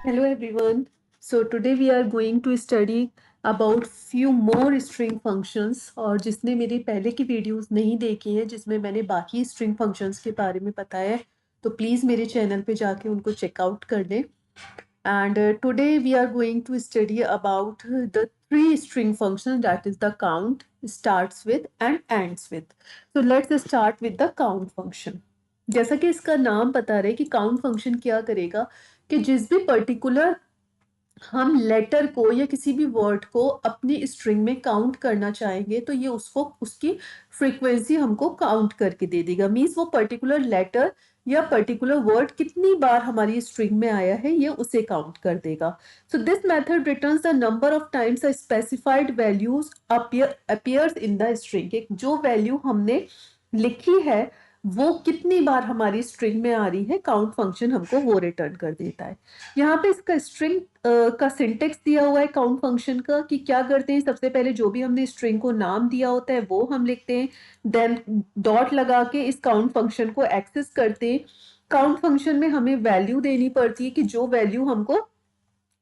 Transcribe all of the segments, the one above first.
Hello everyone. So today we are going to study about few more string functions और जिसने मेरी पहले की वीडियोस नहीं देखी है जिसमें मैंने बाकी स्ट्रिंग फंक्शंस के बारे में बताया है तो प्लीज़ मेरे चैनल पे जाके उनको चेकआउट कर लें. And today we are going to study about the three string functions, that is the count, starts with and ends with. So let's start with the count function. जैसा कि इसका नाम बता रहे कि काउंट फंक्शन क्या करेगा कि जिस भी पर्टिकुलर हम लेटर को या किसी भी वर्ड को अपनी स्ट्रिंग में काउंट करना चाहेंगे तो ये उसको उसकी फ्रीक्वेंसी हमको काउंट करके दे देगा. मीन्स वो पर्टिकुलर लेटर या पर्टिकुलर वर्ड कितनी बार हमारी स्ट्रिंग में आया है ये उसे काउंट कर देगा. So this method returns the number of times a specified values appears in the string. जो वैल्यू हमने लिखी है वो कितनी बार हमारी स्ट्रिंग में आ रही है काउंट फंक्शन हमको वो रिटर्न कर देता है. यहाँ पे इसका स्ट्रिंग का सिंटेक्स दिया हुआ है काउंट फंक्शन का कि क्या करते हैं. सबसे पहले जो भी हमने स्ट्रिंग को नाम दिया होता है वो हम लिखते हैं, देन डॉट लगा के इस काउंट फंक्शन को एक्सेस करते हैं. काउंट फंक्शन में हमें वैल्यू देनी पड़ती है कि जो वैल्यू हमको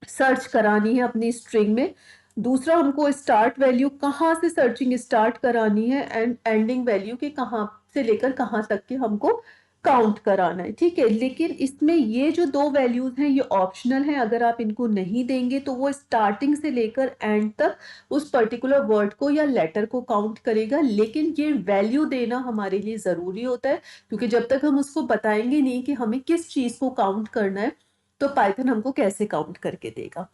सर्च करानी है अपनी स्ट्रिंग में. दूसरा हमको स्टार्ट वैल्यू कहाँ से सर्चिंग स्टार्ट करानी है एंड एंडिंग वैल्यू के कहाँ से लेकर कहाँ तक के हमको काउंट कराना है. ठीक है, लेकिन इसमें ये जो दो वैल्यूज हैं ये ऑप्शनल है. अगर आप इनको नहीं देंगे तो वो स्टार्टिंग से लेकर एंड तक उस पर्टिकुलर वर्ड को या लेटर को काउंट करेगा. लेकिन ये वैल्यू देना हमारे लिए जरूरी होता है क्योंकि जब तक हम उसको बताएंगे नहीं कि हमें किस चीज को काउंट करना है तो पाइथन हमको कैसे काउंट करके देगा.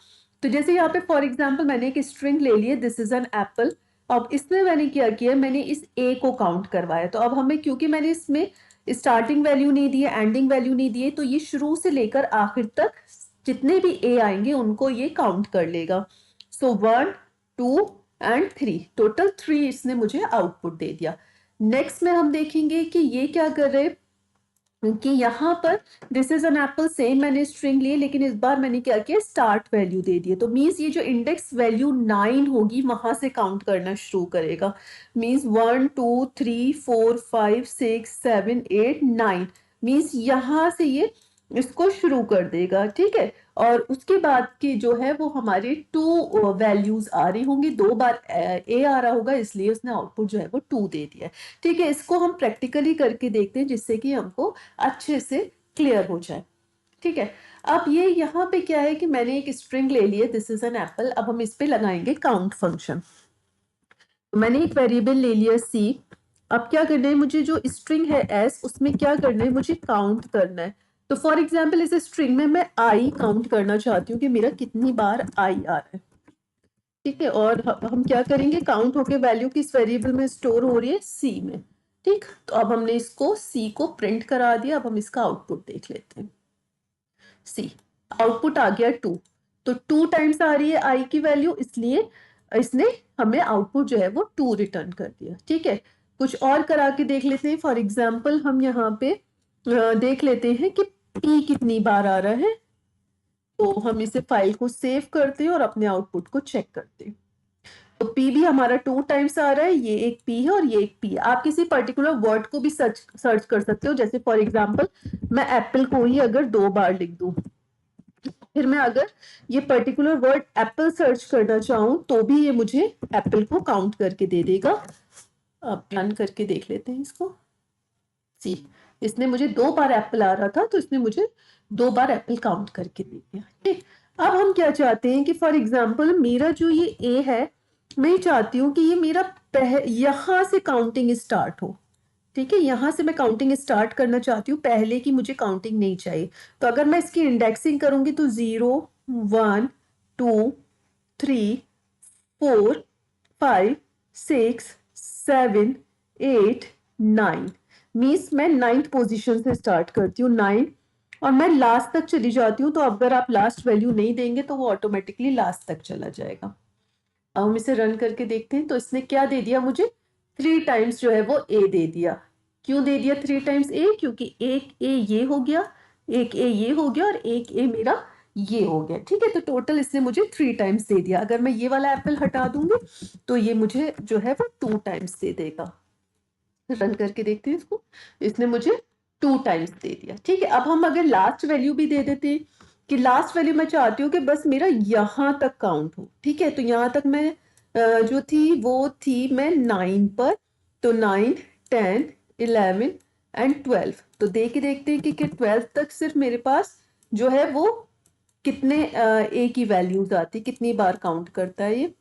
तो जैसे यहाँ पे फॉर एग्जाम्पल मैंने एक स्ट्रिंग ले ली है, दिस इज एन एप्पल. अब इसमें मैंने क्या किया, मैंने इस ए को काउंट करवाया. तो अब हमें क्योंकि मैंने इसमें स्टार्टिंग वैल्यू नहीं दी है, एंडिंग वैल्यू नहीं दी है, तो ये शुरू से लेकर आखिर तक जितने भी ए आएंगे उनको ये काउंट कर लेगा. सो 1 2 एंड 3, टोटल 3 इसने मुझे आउटपुट दे दिया. नेक्स्ट में हम देखेंगे कि ये क्या कर रहे हैं कि यहाँ पर this is an apple, same मैंने स्ट्रिंग ली लेकिन इस बार मैंने क्या किया, स्टार्ट वैल्यू दे दी. तो मीन्स ये जो इंडेक्स वैल्यू 9 होगी वहां से काउंट करना शुरू करेगा. मीन्स 1 2 3 4 5 6 7 8 9, मीन्स यहाँ से ये इसको शुरू कर देगा. ठीक है, और उसके बाद की जो है वो हमारे 2 वैल्यूज आ रही होंगी. 2 बार ए आ रहा होगा इसलिए उसने आउटपुट जो है वो 2 दे दिया है. ठीक है, इसको हम प्रैक्टिकली करके देखते हैं जिससे कि हमको अच्छे से क्लियर हो जाए. ठीक है, अब ये यहाँ पे क्या है कि मैंने एक स्ट्रिंग ले ली है, दिस इज एन एप्पल. अब हम इस पे लगाएंगे काउंट फंक्शन. मैंने एक वेरिएबल ले लिया सी. अब क्या करना है, मुझे जो स्ट्रिंग है एस उसमें क्या करना है, मुझे काउंट करना है. तो फॉर एग्जाम्पल इस स्ट्रिंग में मैं आई काउंट करना चाहती हूँ कि मेरा कितनी बार आई आ रहा है. ठीक है, और हम क्या करेंगे, काउंट होके वैल्यू किस वेरिएबल में स्टोर हो रही है, सी में. ठीक, तो अब हमने इसको सी को प्रिंट करा दिया. अब हम इसका आउटपुट देख लेते हैं. सी आउटपुट आ गया 2. तो 2 टाइम्स आ रही है आई की वैल्यू, इसलिए इसने हमें आउटपुट जो है वो 2 रिटर्न कर दिया. ठीक है, कुछ और करा के देख लेते हैं. फॉर एग्जाम्पल हम यहाँ पे देख लेते हैं कि पी कितनी बार आ रहा है. तो हम इसे फाइल को सेव करते हैं और अपने आउटपुट को चेक करते हैं. तो पी भी हमारा 2 टाइम्स आ रहा है. ये एक पी है और ये एक पी है. आप किसी पर्टिकुलर वर्ड को भी सर्च कर सकते हो. जैसे फॉर एग्जाम्पल मैं एप्पल को ही अगर 2 बार लिख दूं, फिर मैं अगर ये पर्टिकुलर वर्ड एप्पल सर्च करना चाहूं तो भी ये मुझे एप्पल को काउंट करके दे देगा. अब रन करके देख लेते हैं इसको. सी, इसने मुझे 2 बार एप्पल आ रहा था तो इसने मुझे 2 बार एप्पल काउंट करके दे दिया. ठीक, अब हम क्या चाहते हैं कि फॉर एग्जाम्पल मेरा जो ये ए है, मैं चाहती हूँ कि ये मेरा यहां से काउंटिंग स्टार्ट हो. ठीक है, यहां से मैं काउंटिंग स्टार्ट करना चाहती हूँ, पहले की मुझे काउंटिंग नहीं चाहिए. तो अगर मैं इसकी इंडेक्सिंग करूंगी तो 0 1 2 3 4 5 6 7 8 9, मीन्स मैं 9th पोजीशन से स्टार्ट करती हूँ 9 और मैं लास्ट तक चली जाती हूँ. तो अगर आप लास्ट वैल्यू नहीं देंगे तो वो ऑटोमेटिकली लास्ट तक चला जाएगा. अब हम इसे रन करके देखते हैं. तो इसने क्या दे दिया मुझे, 3 टाइम्स जो है वो ए दे दिया. क्यों दे दिया 3 टाइम्स ए, क्योंकि एक ए ये हो गया, एक ए ये हो गया और एक ए मेरा ये हो गया. ठीक है, तो टोटल इसने मुझे 3 टाइम्स दे दिया. अगर मैं ये वाला एप्पल हटा दूंगी तो ये मुझे जो है वो 2 टाइम्स दे देगा. रन करके देखते हैं इसको. इसने मुझे 2 टाइम्स दे दिया. ठीक है, अब हम अगर लास्ट वैल्यू भी दे देते हैं कि लास्ट वैल्यू मैं चाहती हूँ कि बस मेरा यहाँ तक काउंट हो, ठीक है। तो यहाँ तक मैं जो थी वो थी मैं 9 पर, तो 9, 10, 11 एंड 12। तो देखते हैं कि 12 तक सिर्फ मेरे पास जो है वो कितने ए की वैल्यूज आती, कितनी बार काउंट करता है ये।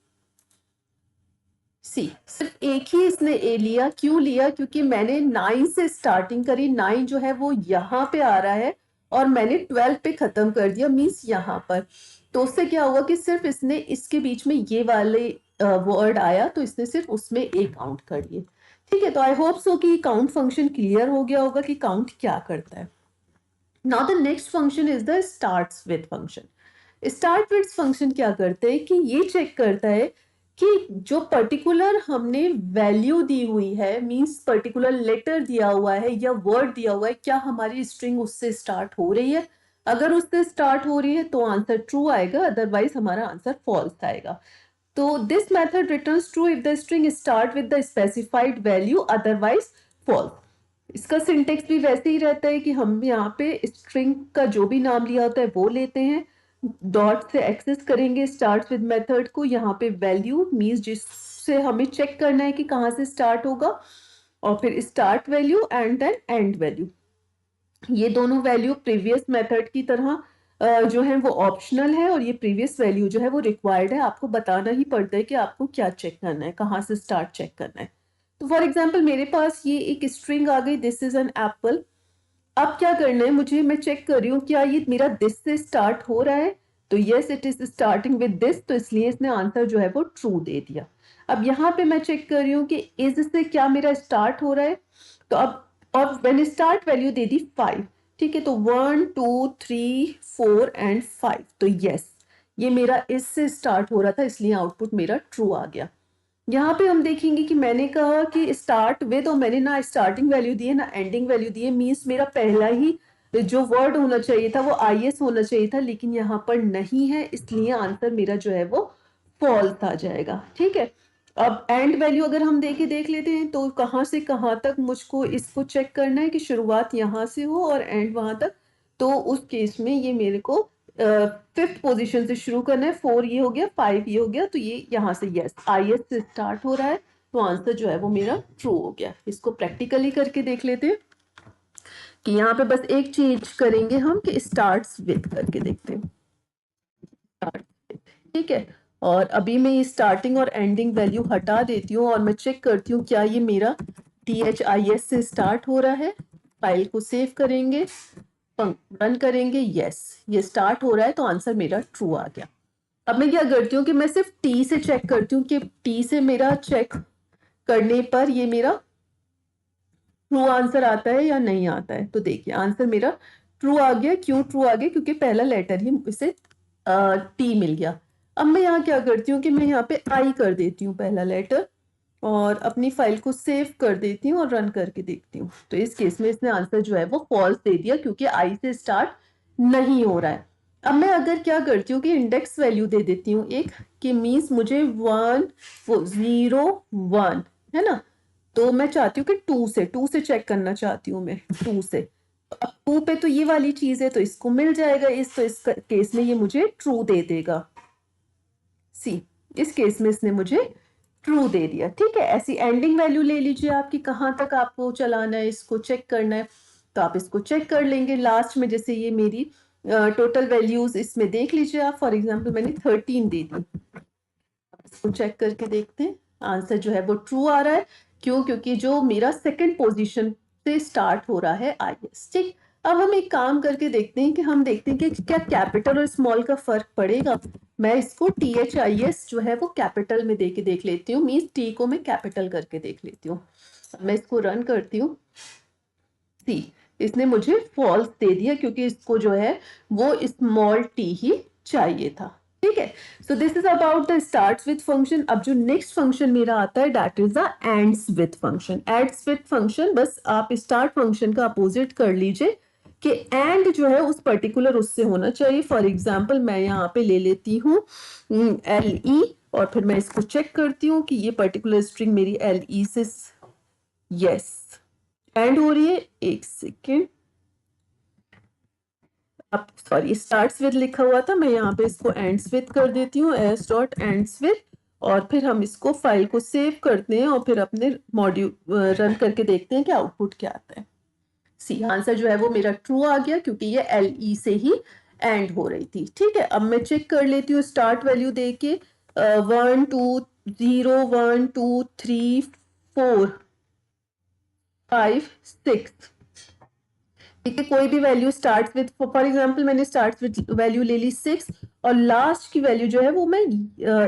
सी, सिर्फ एक ही इसने ए लिया, क्यों लिया? क्योंकि मैंने 9 से स्टार्टिंग करी, 9 जो है वो यहाँ पे आ रहा है और मैंने 12 पे खत्म कर दिया, मीन्स यहाँ पर। तो उससे क्या हुआ कि सिर्फ इसने इसके बीच में ये वाले वर्ड आया तो इसने सिर्फ उसमें ए काउंट कर लिए, ठीक है। तो आई होप सो कि काउंट फंक्शन क्लियर हो गया होगा कि काउंट क्या करता है। Now the next function is the starts with function. Start with function क्या करते हैं कि ये चेक करता है कि जो पर्टिकुलर हमने वैल्यू दी हुई है, मींस पर्टिकुलर लेटर दिया हुआ है या वर्ड दिया हुआ है, क्या हमारी स्ट्रिंग उससे स्टार्ट हो रही है। अगर उससे स्टार्ट हो रही है तो आंसर ट्रू आएगा, अदरवाइज हमारा आंसर फॉल्स आएगा। तो this method returns true if the string start with the specified value, otherwise false. इसका सिंटेक्स भी वैसे ही रहता है कि हम यहाँ पे स्ट्रिंग का जो भी नाम लिया होता है वो लेते हैं, डॉट से एक्सेस करेंगे स्टार्ट विद मेथड को। यहाँ पे वैल्यू मीन्स जिससे हमें चेक करना है कि कहाँ से स्टार्ट होगा, और फिर start value and then end value. ये दोनों वैल्यू प्रीवियस मेथड की तरह जो है वो ऑप्शनल है, और ये प्रीवियस वैल्यू जो है वो रिक्वायर्ड है। आपको बताना ही पड़ता है कि आपको क्या चेक करना है, कहाँ से स्टार्ट चेक करना है। तो फॉर एग्जाम्पल मेरे पास ये एक स्ट्रिंग आ गई, दिस इज एन एप्पल। अब क्या करना है मुझे, मैं चेक कर रही हूँ क्या ये मेरा दिस से स्टार्ट हो रहा है। तो yes it is starting with this, तो इसलिए इसने आंसर जो है वो ट्रू दे दिया। अब यहाँ पे मैं चेक कर रही हूँ कि इज से क्या मेरा स्टार्ट हो रहा है। तो अब, और मैंने स्टार्ट वैल्यू दे दी 5, ठीक है। तो 1 2 3 4 एंड 5, तो यस ये मेरा इस से स्टार्ट हो रहा था, इसलिए आउटपुट मेरा ट्रू आ गया। यहाँ पे हम देखेंगे कि मैंने कहा कि स्टार्ट विद, और मैंने ना स्टार्टिंग वैल्यू दी है ना एंडिंग वैल्यू दी है, मीन्स मेरा पहला ही जो वर्ड होना चाहिए था वो IS होना चाहिए था, लेकिन यहाँ पर नहीं है, इसलिए आंसर मेरा जो है वो फॉल्स आ जाएगा, ठीक है। अब एंड वैल्यू अगर हम देख लेते हैं तो कहाँ से कहाँ तक मुझको इसको चेक करना है कि शुरुआत यहाँ से हो और एंड वहां तक। तो उस केस में ये मेरे को फिफ्थ पोजीशन से शुरू करना है, 4 ये हो गया, 5 ये हो गया, तो ये यहाँ से यस IS से स्टार्ट हो रहा है, तो आंसर जो है वो मेरा ट्रू हो गया। इसको प्रैक्टिकली करके देख लेते हैं कि यहाँ पे बस एक चीज करेंगे हम कि स्टार्ट्स विद करके देखते हैं, ठीक है। और अभी मैं ये स्टार्टिंग और एंडिंग वैल्यू हटा देती हूँ और मैं चेक करती हूँ क्या ये मेरा THIS से स्टार्ट हो रहा है। फाइल को सेव करेंगे, रन करेंगे, यस ये स्टार्ट हो रहा है, तो आंसर मेरा ट्रू आ गया। अब मैं क्या करती हूँ कि मैं सिर्फ टी से चेक करती हूँ कि टी से मेरा चेक करने पर ये मेरा ट्रू आंसर आता है या नहीं आता है। तो देखिए आंसर मेरा ट्रू आ गया। क्यों ट्रू आ गया? क्योंकि पहला लेटर ही इसे टी मिल गया। अब मैं यहाँ क्या करती हूँ कि मैं यहाँ पे आई कर देती हूँ पहला लेटर, और अपनी फाइल को सेव कर देती हूँ और रन करके देखती हूँ। तो इस केस में इसने आंसर जो है वो फॉल्स दे दिया, क्योंकि आई से स्टार्ट नहीं हो रहा है। अब मैं अगर क्या करती हूँ कि इंडेक्स वैल्यू दे देती हूँ एक, कि मीन्स मुझे 1 0 1 है ना, तो मैं चाहती हूँ कि 2 से चेक करना चाहती हूँ मैं, 2 से। अब 2 पे तो ये वाली चीज है तो इसको मिल जाएगा, तो इस केस में ये मुझे ट्रू दे देगा। सी, इस केस में इसने मुझे ट्रू दे दिया, ठीक है। ऐसी एंडिंग वैल्यू ले लीजिए आपकी, कहाँ तक आपको चलाना है, इसको चेक करना है तो आप इसको चेक कर लेंगे लास्ट में। जैसे ये मेरी टोटल वैल्यूज इसमें देख लीजिए आप, फॉर एग्जांपल मैंने 13 दे दी। इसको चेक करके देखते हैं, आंसर जो है वो ट्रू आ रहा है। क्यों? क्योंकि जो मेरा सेकंड पोजीशन से स्टार्ट हो रहा है IS, ठीक। अब हम एक काम करके देखते हैं कि हम देखते हैं कि क्या कैपिटल और स्मॉल का फर्क पड़ेगा। मैं इसको THIS जो है वो कैपिटल में देके देख लेती हूँ, मीन्स टी को मैं कैपिटल करके देख लेती हूँ। मैं इसको रन करती हूँ, सी इसने मुझे फॉल्स दे दिया, क्योंकि इसको जो है वो स्मॉल टी ही चाहिए था, ठीक है। So this is about the starts with function. अब जो नेक्स्ट फंक्शन मेरा आता है that is the ends with function. Ends with function बस आप स्टार्ट फंक्शन का अपोजिट कर लीजिए कि एंड जो है उस पर्टिकुलर उससे होना चाहिए। फॉर एग्जाम्पल मैं यहाँ पे ले लेती हूँ LE, और फिर मैं इसको चेक करती हूँ कि ये पर्टिकुलर स्ट्रिंग मेरी LE से यस एंड हो रही है। एक सेकेंड, अब सॉरी स्टार्ट्स विद लिखा हुआ था, मैं यहाँ पे इसको एंड्स विद कर देती हूँ, एस डॉट एंड्स विद, और फिर हम इसको फाइल को सेव करते हैं और फिर अपने मॉड्यूल रन करके देखते हैं कि आउटपुट क्या आता है। सी आंसर जो है वो मेरा ट्रू आ गया क्योंकि ये एल ई से ही एंड हो रही थी। ठीक है, अब मैं चेक कर लेती हूँ स्टार्ट वैल्यू दे के 1 2 0 1 2 3 4 5 6। ठीक है, कोई भी value start with, for example मैंने स्टार्ट विद वैल्यू ले ली 6 और लास्ट की वैल्यू जो है वो मैं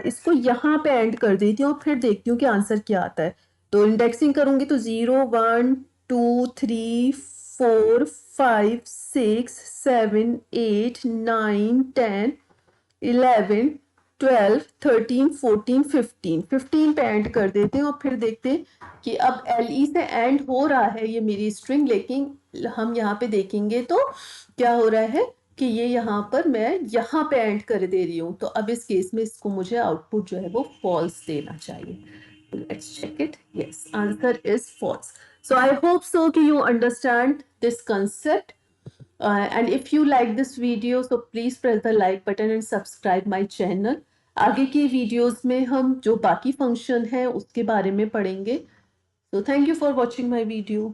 इसको यहाँ पे एंड कर देती हूँ और फिर देखती हूँ कि आंसर क्या आता है। तो इंडेक्सिंग करूंगी तो 0 1 2 3 4 5 6 7 8 9 10 11 12 13 14 15 15 पे एंड कर देते हैं और फिर देखते हैं कि अब एल ई से एंड हो रहा है ये मेरी स्ट्रिंग, लेकिन हम यहाँ पे देखेंगे तो क्या हो रहा है कि ये यहाँ पर मैं यहाँ पे एंड कर दे रही हूँ। तो अब इस केस में इसको मुझे आउटपुट जो है वो फॉल्स देना चाहिए। Let's check it. Yes, answer is false. So I hope so कि you understand this concept. And if you like this video, so please press the like button and subscribe my channel. आगे की videos में हम जो बाकी function है उसके बारे में पढ़ेंगे. So thank you for watching my video.